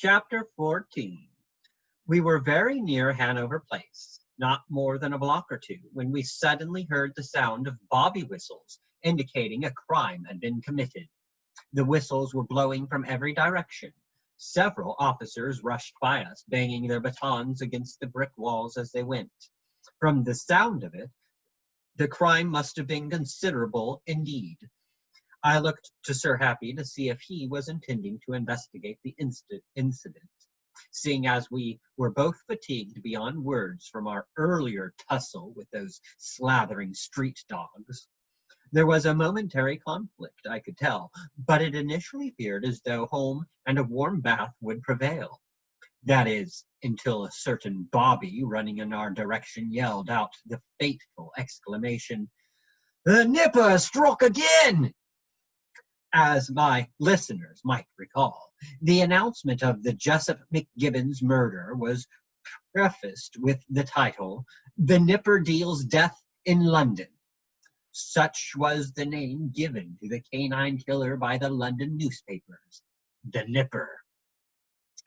Chapter 14. We were very near Hanover Place, not more than a block or two, when we suddenly heard the sound of bobby whistles, indicating a crime had been committed. The whistles were blowing from every direction. Several officers rushed by us, banging their batons against the brick walls as they went. From the sound of it, the crime must have been considerable indeed. I looked to Sir Happy to see if he was intending to investigate the incident, seeing as we were both fatigued beyond words from our earlier tussle with those slathering street dogs. There was a momentary conflict, I could tell, but it initially appeared as though home and a warm bath would prevail. That is, until a certain bobby running in our direction yelled out the fateful exclamation, "The Nipper struck again!" As my listeners might recall, the announcement of the Jessup McGibbons murder was prefaced with the title, "The Nipper Deals Death in London." Such was the name given to the canine killer by the London newspapers, the Nipper,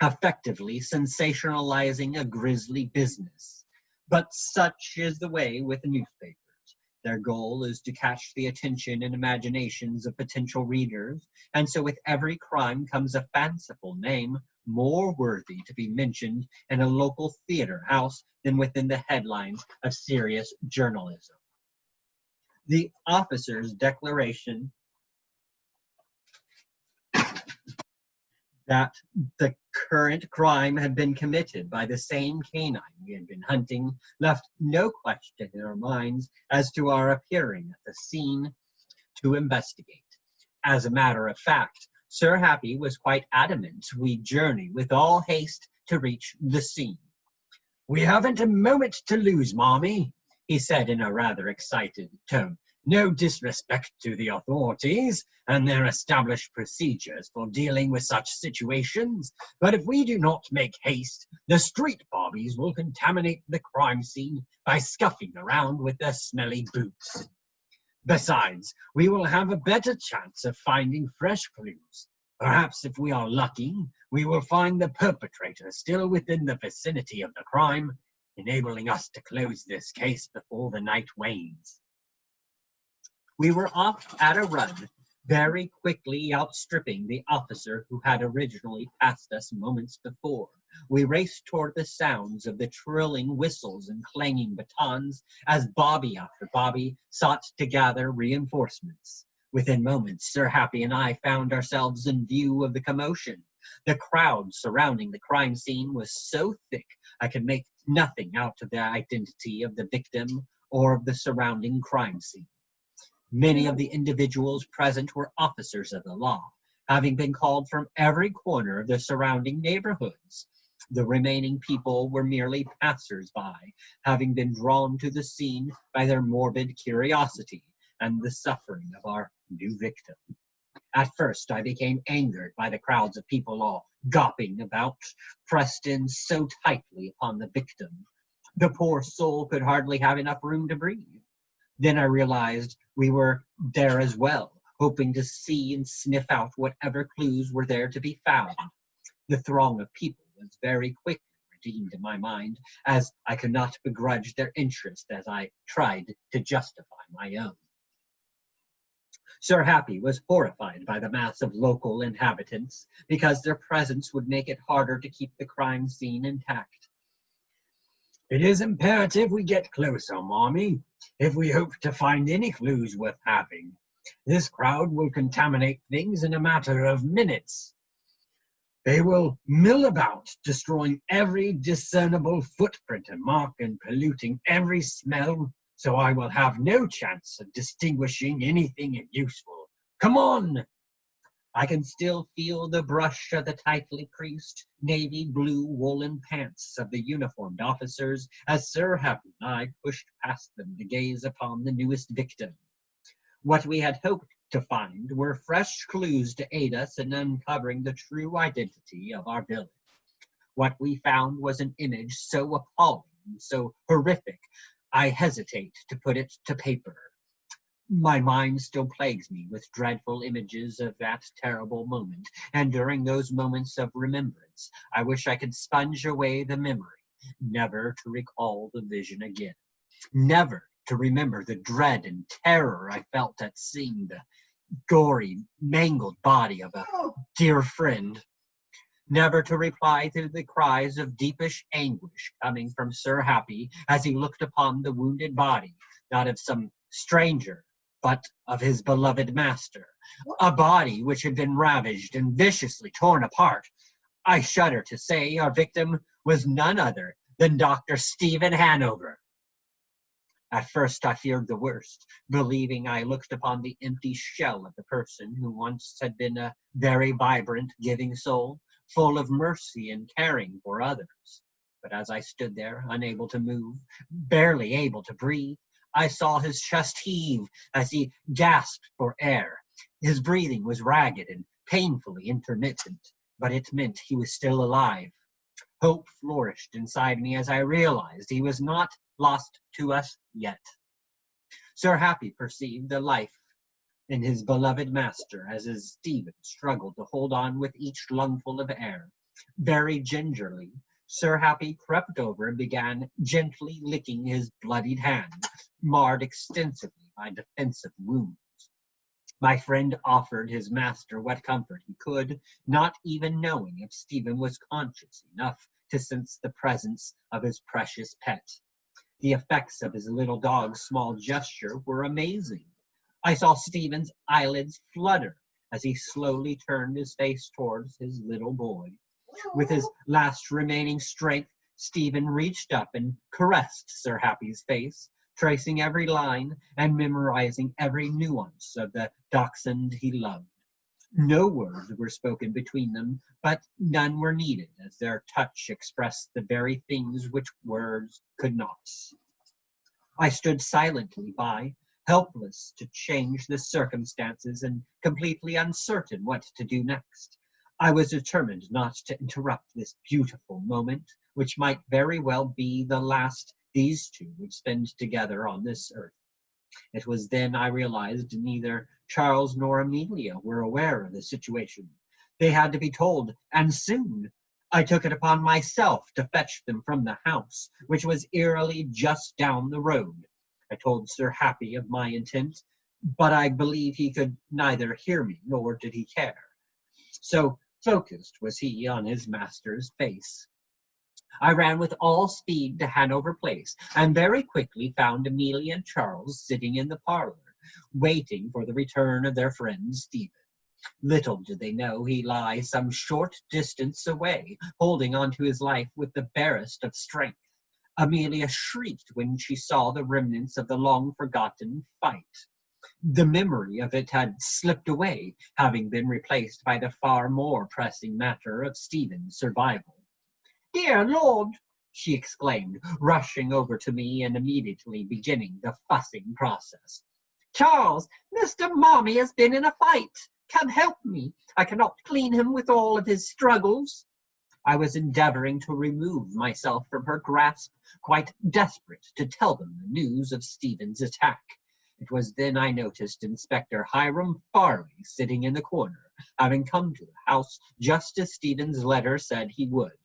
effectively sensationalizing a grisly business. But such is the way with newspapers. Their goal is to catch the attention and imaginations of potential readers, and so with every crime comes a fanciful name more worthy to be mentioned in a local theater house than within the headlines of serious journalism. The officer's declaration that the current crime had been committed by the same canine we had been hunting left no question in our minds as to our appearing at the scene to investigate. As a matter of fact, Sir Happy was quite adamant we journey with all haste to reach the scene. "We haven't a moment to lose, Marmee," he said in a rather excited tone. "No disrespect to the authorities and their established procedures for dealing with such situations, but if we do not make haste, the street bobbies will contaminate the crime scene by scuffing around with their smelly boots. Besides, we will have a better chance of finding fresh clues. Perhaps if we are lucky, we will find the perpetrator still within the vicinity of the crime, enabling us to close this case before the night wanes." We were off at a run, very quickly outstripping the officer who had originally passed us moments before. We raced toward the sounds of the trilling whistles and clanging batons as bobby after bobby sought to gather reinforcements. Within moments, Sir Happy and I found ourselves in view of the commotion. The crowd surrounding the crime scene was so thick I could make nothing out of the identity of the victim or of the surrounding crime scene. Many of the individuals present were officers of the law, having been called from every corner of the surrounding neighborhoods. The remaining people were merely passers-by, having been drawn to the scene by their morbid curiosity and the suffering of our new victim. At first, I became angered by the crowds of people all gawping about, pressed in so tightly upon the victim. The poor soul could hardly have enough room to breathe. Then I realized we were there as well, hoping to see and sniff out whatever clues were there to be found. The throng of people was very quickly redeemed in my mind, as I could not begrudge their interest as I tried to justify my own. Sir Happy was horrified by the mass of local inhabitants, because their presence would make it harder to keep the crime scene intact. "It is imperative we get closer, Marmee, if we hope to find any clues worth having. This crowd will contaminate things in a matter of minutes. They will mill about, destroying every discernible footprint and mark and polluting every smell, so I will have no chance of distinguishing anything useful. Come on!" I can still feel the brush of the tightly creased navy blue woolen pants of the uniformed officers as Sir Happy and I pushed past them to gaze upon the newest victim. What we had hoped to find were fresh clues to aid us in uncovering the true identity of our villain. What we found was an image so appalling, so horrific, I hesitate to put it to paper. My mind still plagues me with dreadful images of that terrible moment, and during those moments of remembrance, I wish I could sponge away the memory, never to recall the vision again, never to remember the dread and terror I felt at seeing the gory, mangled body of a dear friend, never to reply to the cries of deepish anguish coming from Sir Happy as he looked upon the wounded body, not of some stranger, but of his beloved master, a body which had been ravaged and viciously torn apart. I shudder to say our victim was none other than Dr. Stephen Hanover. At first I feared the worst, believing I looked upon the empty shell of the person who once had been a very vibrant, giving soul, full of mercy and caring for others. But as I stood there, unable to move, barely able to breathe, I saw his chest heave as he gasped for air. His breathing was ragged and painfully intermittent, but it meant he was still alive. Hope flourished inside me as I realized he was not lost to us yet. Sir Happy perceived the life in his beloved master as his Stephen struggled to hold on with each lungful of air. Very gingerly, Sir Happy crept over and began gently licking his bloodied hand, marred extensively by defensive wounds. My friend offered his master what comfort he could, not even knowing if Stephen was conscious enough to sense the presence of his precious pet. The effects of his little dog's small gesture were amazing. I saw Stephen's eyelids flutter as he slowly turned his face towards his little boy. With his last remaining strength, Stephen reached up and caressed Sir Happy's face, tracing every line and memorizing every nuance of the dachshund he loved. No words were spoken between them, but none were needed, as their touch expressed the very things which words could not. I stood silently by, helpless to change the circumstances and completely uncertain what to do next. I was determined not to interrupt this beautiful moment, which might very well be the last these two would spend together on this earth. It was then I realized neither Charles nor Amelia were aware of the situation. They had to be told, and soon. I took it upon myself to fetch them from the house, which was eerily just down the road. I told Sir Happy of my intent, but I believe he could neither hear me nor did he care. So focused was he on his master's face. I ran with all speed to Hanover Place, and very quickly found Amelia and Charles sitting in the parlor, waiting for the return of their friend Stephen. Little did they know he lay some short distance away, holding on to his life with the barest of strength. Amelia shrieked when she saw the remnants of the long-forgotten fight. The memory of it had slipped away, having been replaced by the far more pressing matter of Stephen's survival. "Dear Lord!" she exclaimed, rushing over to me and immediately beginning the fussing process. "Charles, Mr. Mommy has been in a fight. Come help me. I cannot clean him with all of his struggles." I was endeavoring to remove myself from her grasp, quite desperate to tell them the news of Stephen's attack. It was then I noticed Inspector Hiram Farley sitting in the corner, having come to the house just as Stephen's letter said he would.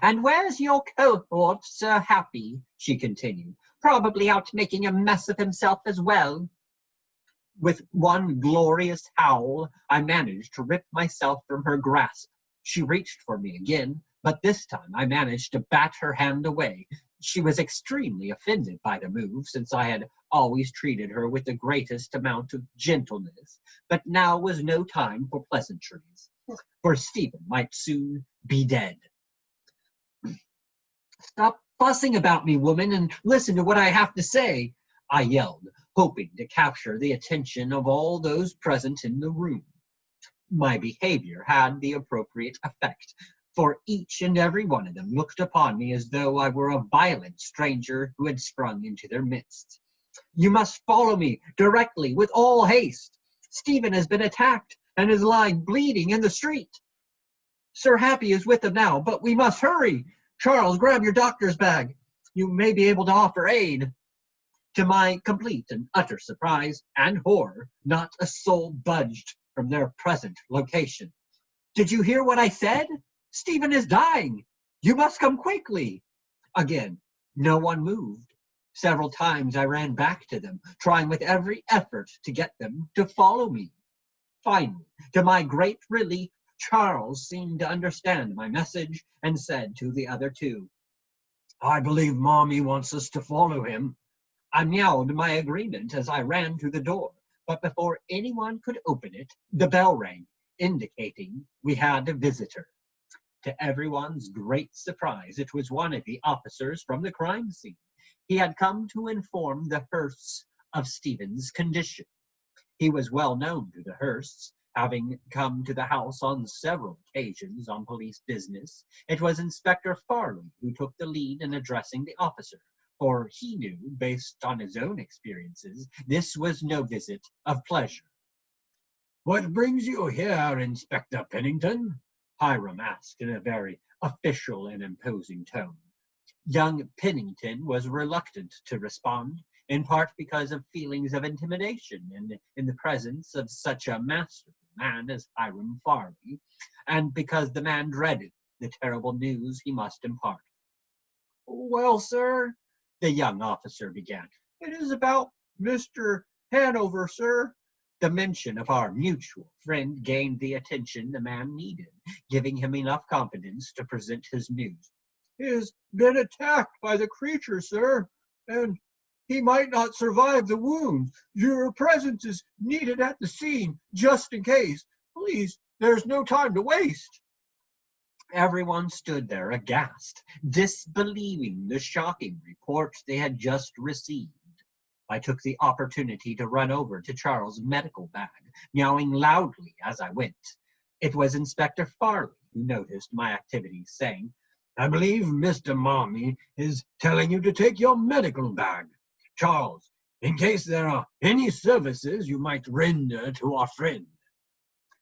"And where's your cohort, Sir Happy?" she continued. "Probably out making a mess of himself as well." With one glorious howl, I managed to rip myself from her grasp. She reached for me again, but this time I managed to bat her hand away. She was extremely offended by the move, since I had always treated her with the greatest amount of gentleness, but now was no time for pleasantries, for Stephen might soon be dead. "Stop fussing about me, woman, and listen to what I have to say," I yelled, hoping to capture the attention of all those present in the room. My behavior had the appropriate effect, for each and every one of them looked upon me as though I were a violent stranger who had sprung into their midst. "You must follow me directly, with all haste. Stephen has been attacked and is lying bleeding in the street. Sir Happy is with him now, but we must hurry. Charles, grab your doctor's bag. You may be able to offer aid." To my complete and utter surprise and horror, not a soul budged from their present location. "Did you hear what I said? Stephen is dying! You must come quickly!" Again, no one moved. Several times I ran back to them, trying with every effort to get them to follow me. Finally, to my great relief, Charles seemed to understand my message and said to the other two, "I believe Mommy wants us to follow him." I meowed my agreement as I ran to the door, but before anyone could open it, the bell rang, indicating we had a visitor. To everyone's great surprise, it was one of the officers from the crime scene. He had come to inform the Hursts of Stephen's condition. He was well known to the Hursts, having come to the house on several occasions on police business. It was Inspector Farley who took the lead in addressing the officer, for he knew, based on his own experiences, this was no visit of pleasure. "What brings you here, Inspector Pennington?" Hiram asked in a very official and imposing tone. Young Pennington was reluctant to respond, in part because of feelings of intimidation in the presence of such a masterful man as Hiram Farley, and because the man dreaded the terrible news he must impart. "Well, sir," the young officer began, "it is about Mr. Hanover, sir." The mention of our mutual friend gained the attention the man needed, giving him enough confidence to present his news. "He has been attacked by the creature, sir, and he might not survive the wounds. Your presence is needed at the scene, just in case. Please, there's no time to waste." Everyone stood there aghast, disbelieving the shocking report they had just received. I took the opportunity to run over to Charles' medical bag, meowing loudly as I went. It was Inspector Farley who noticed my activities, saying, "I believe Mr. Mommy is telling you to take your medical bag. Charles, in case there are any services you might render to our friend."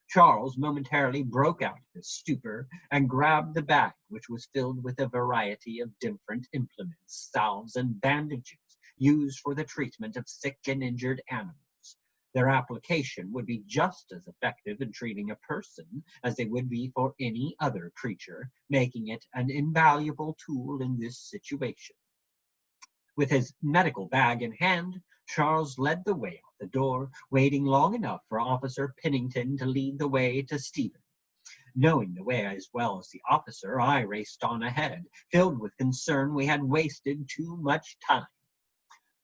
Charles momentarily broke out of his stupor and grabbed the bag, which was filled with a variety of different implements, salves, and bandages used for the treatment of sick and injured animals. Their application would be just as effective in treating a person as they would be for any other creature, making it an invaluable tool in this situation. With his medical bag in hand, Charles led the way out the door, waiting long enough for Officer Pennington to lead the way to Stephen. Knowing the way as well as the officer, I raced on ahead, filled with concern we had wasted too much time.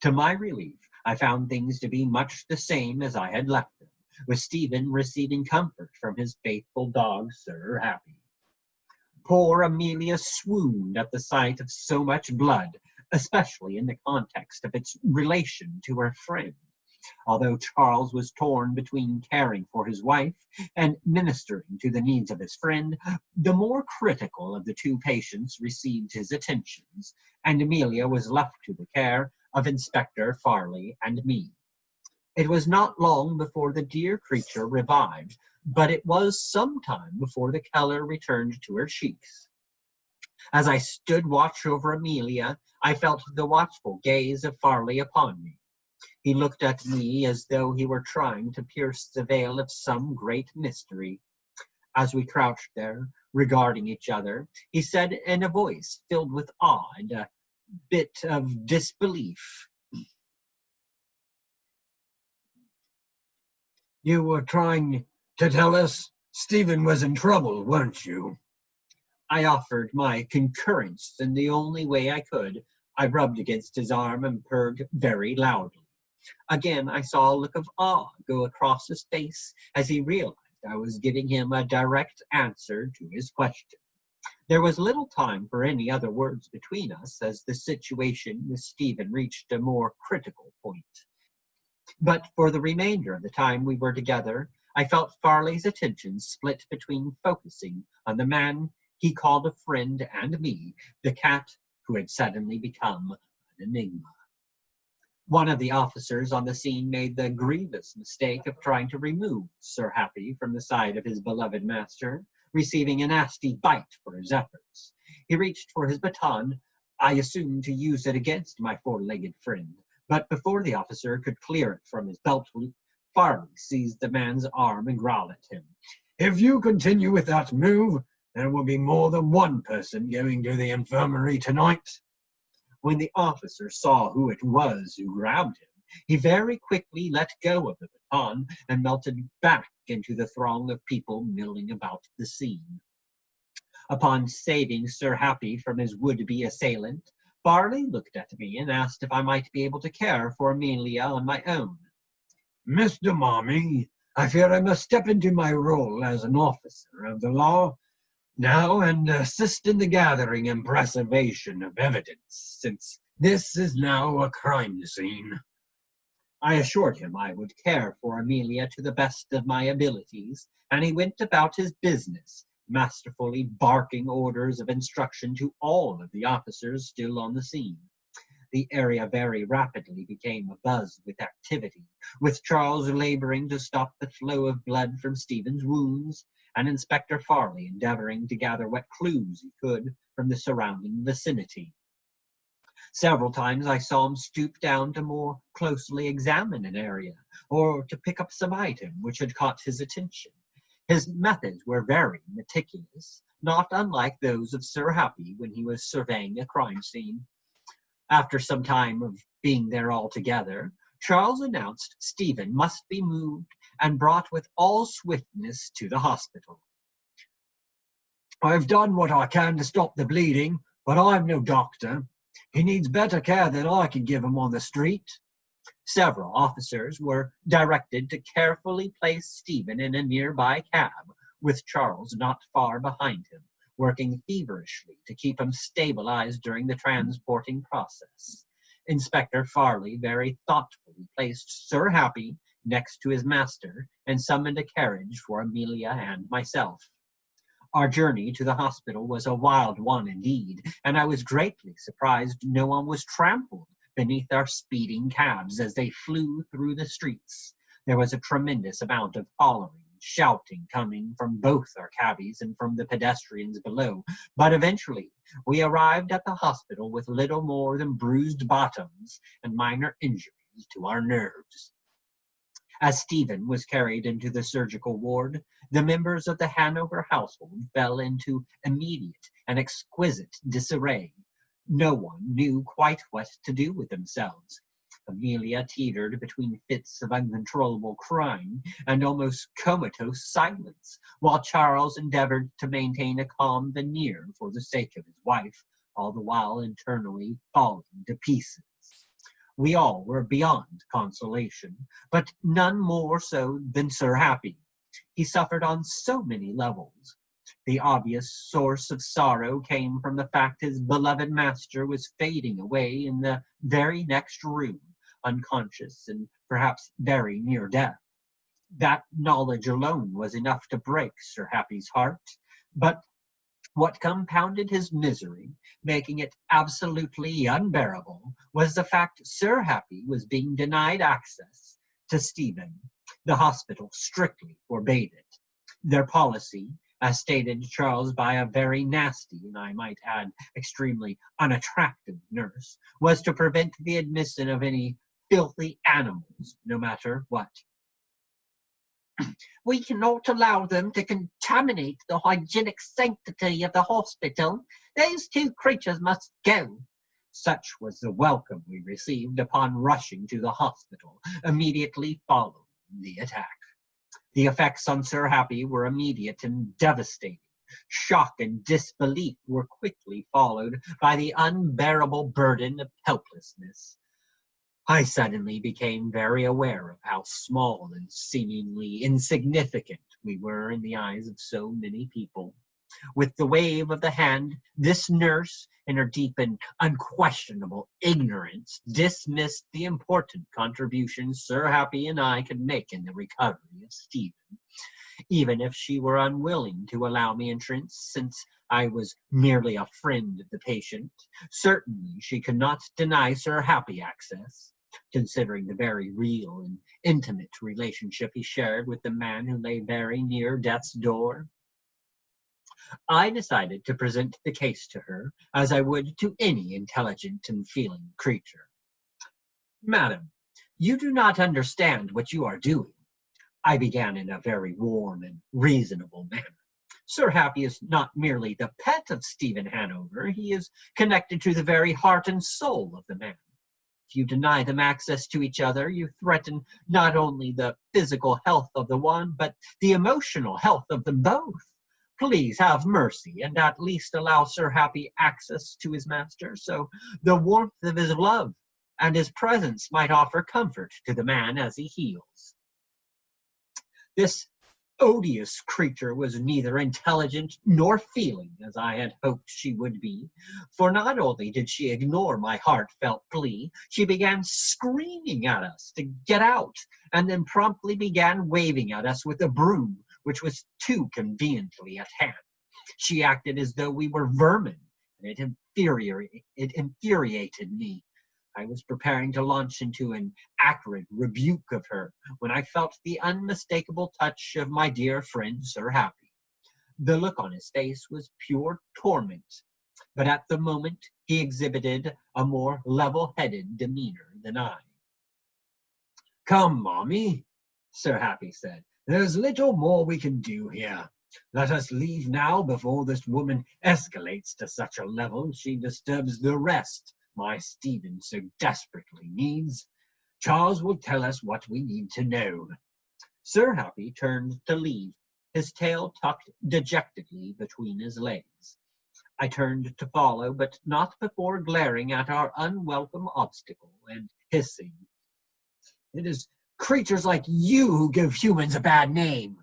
To my relief, I found things to be much the same as I had left them, with Stephen receiving comfort from his faithful dog, Sir Happy. Poor Amelia swooned at the sight of so much blood, especially in the context of its relation to her friend. Although Charles was torn between caring for his wife and ministering to the needs of his friend, the more critical of the two patients received his attentions, and Amelia was left to the care of Inspector Farley and me. It was not long before the dear creature revived, but it was some time before the color returned to her cheeks. As I stood watch over Amelia, I felt the watchful gaze of Farley upon me. He looked at me as though he were trying to pierce the veil of some great mystery. As we crouched there, regarding each other, he said in a voice filled with awe and a bit of disbelief, "You were trying to tell us Stephen was in trouble, weren't you?" I offered my concurrence in the only way I could. I rubbed against his arm and purred very loudly. Again, I saw a look of awe go across his face as he realized I was giving him a direct answer to his question. There was little time for any other words between us, as the situation with Stephen reached a more critical point. But for the remainder of the time we were together, I felt Farley's attention split between focusing on the man he called a friend and me, the cat who had suddenly become an enigma. One of the officers on the scene made the grievous mistake of trying to remove Sir Happy from the side of his beloved master, receiving a nasty bite for his efforts. He reached for his baton, I assumed to use it against my four-legged friend, But before the officer could clear it from his belt loop, Farley seized the man's arm and growled at him. If you continue with that move, there will be more than one person going to the infirmary tonight. When the officer saw who it was who grabbed him, he very quickly let go of the baton and melted back into the throng of people milling about the scene. Upon saving Sir Happy from his would-be assailant, Farley looked at me and asked if I might be able to care for Amelia on my own. Mr. Marmee, I fear I must step into my role as an officer of the law now and assist in the gathering and preservation of evidence, since this is now a crime scene. I assured him I would care for Amelia to the best of my abilities, and he went about his business, masterfully barking orders of instruction to all of the officers still on the scene. The area very rapidly became abuzz with activity, with Charles laboring to stop the flow of blood from Stephen's wounds, and Inspector Farley endeavoring to gather what clues he could from the surrounding vicinity. Several times I saw him stoop down to more closely examine an area, or to pick up some item which had caught his attention. His methods were very meticulous, not unlike those of Sir Happy when he was surveying a crime scene. After some time of being there all together, Charles announced Stephen must be moved and brought with all swiftness to the hospital. I've done what I can to stop the bleeding, but I'm no doctor. He needs better care than I can give him on the street. Several officers were directed to carefully place Stephen in a nearby cab, with Charles not far behind him, working feverishly to keep him stabilized during the transporting process. Inspector Farley very thoughtfully placed Sir Happy next to his master and summoned a carriage for Amelia and myself. Our journey to the hospital was a wild one indeed, and I was greatly surprised no one was trampled beneath our speeding cabs as they flew through the streets. There was a tremendous amount of hollering, shouting coming from both our cabbies and from the pedestrians below, but eventually we arrived at the hospital with little more than bruised bottoms and minor injuries to our nerves. As Stephen was carried into the surgical ward, the members of the Hanover household fell into immediate and exquisite disarray. No one knew quite what to do with themselves. Amelia teetered between fits of uncontrollable crying and almost comatose silence, while Charles endeavored to maintain a calm veneer for the sake of his wife, all the while internally falling to pieces. We all were beyond consolation, but none more so than Sir Happy. He suffered on so many levels. The obvious source of sorrow came from the fact his beloved master was fading away in the very next room, unconscious and perhaps very near death. That knowledge alone was enough to break Sir Happy's heart, but what compounded his misery, making it absolutely unbearable, was the fact Sir Happy was being denied access to Stephen. The hospital strictly forbade it. Their policy, as stated to Charles by a very nasty, and I might add extremely unattractive nurse, was to prevent the admission of any filthy animals, no matter what. We cannot allow them to contaminate the hygienic sanctity of the hospital. Those two creatures must go. Such was the welcome we received upon rushing to the hospital, immediately following the attack. The effects on Sir Happy were immediate and devastating. Shock and disbelief were quickly followed by the unbearable burden of helplessness. I suddenly became very aware of how small and seemingly insignificant we were in the eyes of so many people. With the wave of the hand, this nurse, in her deep and unquestionable ignorance, dismissed the important contributions Sir Happy and I could make in the recovery of Stephen. Even if she were unwilling to allow me entrance, since I was merely a friend of the patient, certainly she could not deny Sir Happy access, considering the very real and intimate relationship he shared with the man who lay very near death's door. I decided to present the case to her as I would to any intelligent and feeling creature. Madam, you do not understand what you are doing. I began in a very warm and reasonable manner. Sir Happy is not merely the pet of Stephen Hanover, he is connected to the very heart and soul of the man. If you deny them access to each other, you threaten not only the physical health of the one, but the emotional health of them both. Please have mercy and at least allow Sir Happy access to his master, so the warmth of his love and his presence might offer comfort to the man as he heals. This odious creature was neither intelligent nor feeling, as I had hoped she would be, for not only did she ignore my heartfelt plea, she began screaming at us to get out, and then promptly began waving at us with a broom, which was too conveniently at hand. She acted as though we were vermin, and it infuriated me. I was preparing to launch into an acrid rebuke of her when I felt the unmistakable touch of my dear friend Sir Happy. The look on his face was pure torment, but at the moment he exhibited a more level-headed demeanor than I. Come, Mommy, Sir Happy said. There's little more we can do here. Let us leave now before this woman escalates to such a level she disturbs the rest my Stephen so desperately needs. Charles will tell us what we need to know. Sir Happy turned to leave, his tail tucked dejectedly between his legs. I turned to follow, but not before glaring at our unwelcome obstacle and hissing. It is creatures like you who give humans a bad name.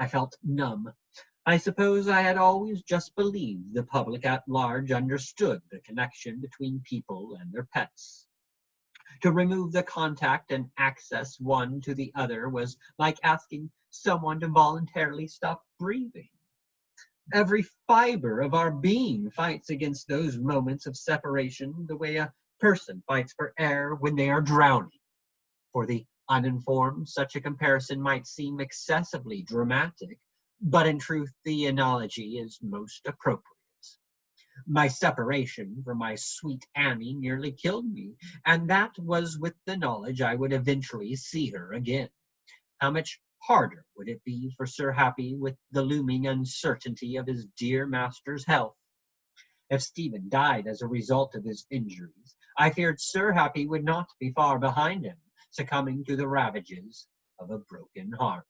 I felt numb. I suppose I had always just believed the public at large understood the connection between people and their pets. To remove the contact and access one to the other was like asking someone to voluntarily stop breathing. Every fiber of our being fights against those moments of separation the way a person fights for air when they are drowning. For the uninformed, such a comparison might seem excessively dramatic, but in truth the analogy is most appropriate. My separation from my sweet Annie nearly killed me, and that was with the knowledge I would eventually see her again. How much harder would it be for Sir Happy with the looming uncertainty of his dear master's health? If Stephen died as a result of his injuries, I feared Sir Happy would not be far behind him, succumbing to the ravages of a broken heart.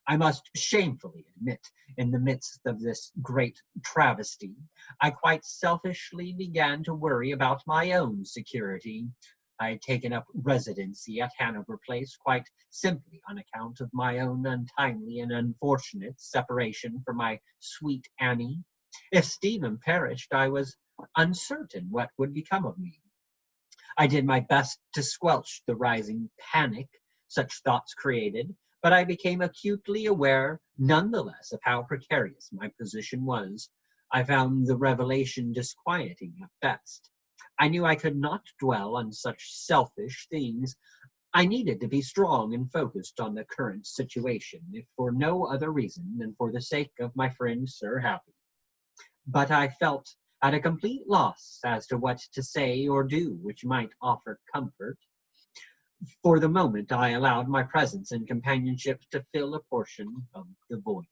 I must shamefully admit, in the midst of this great travesty, I quite selfishly began to worry about my own security. I had taken up residency at Hanover Place quite simply on account of my own untimely and unfortunate separation from my sweet Annie. If Stephen perished, I was uncertain what would become of me. I did my best to squelch the rising panic such thoughts created, but I became acutely aware nonetheless of how precarious my position was. I found the revelation disquieting at best. I knew I could not dwell on such selfish things. I needed to be strong and focused on the current situation, if for no other reason than for the sake of my friend Sir Happy. But I felt at a complete loss as to what to say or do which might offer comfort. For the moment I allowed my presence and companionship to fill a portion of the void.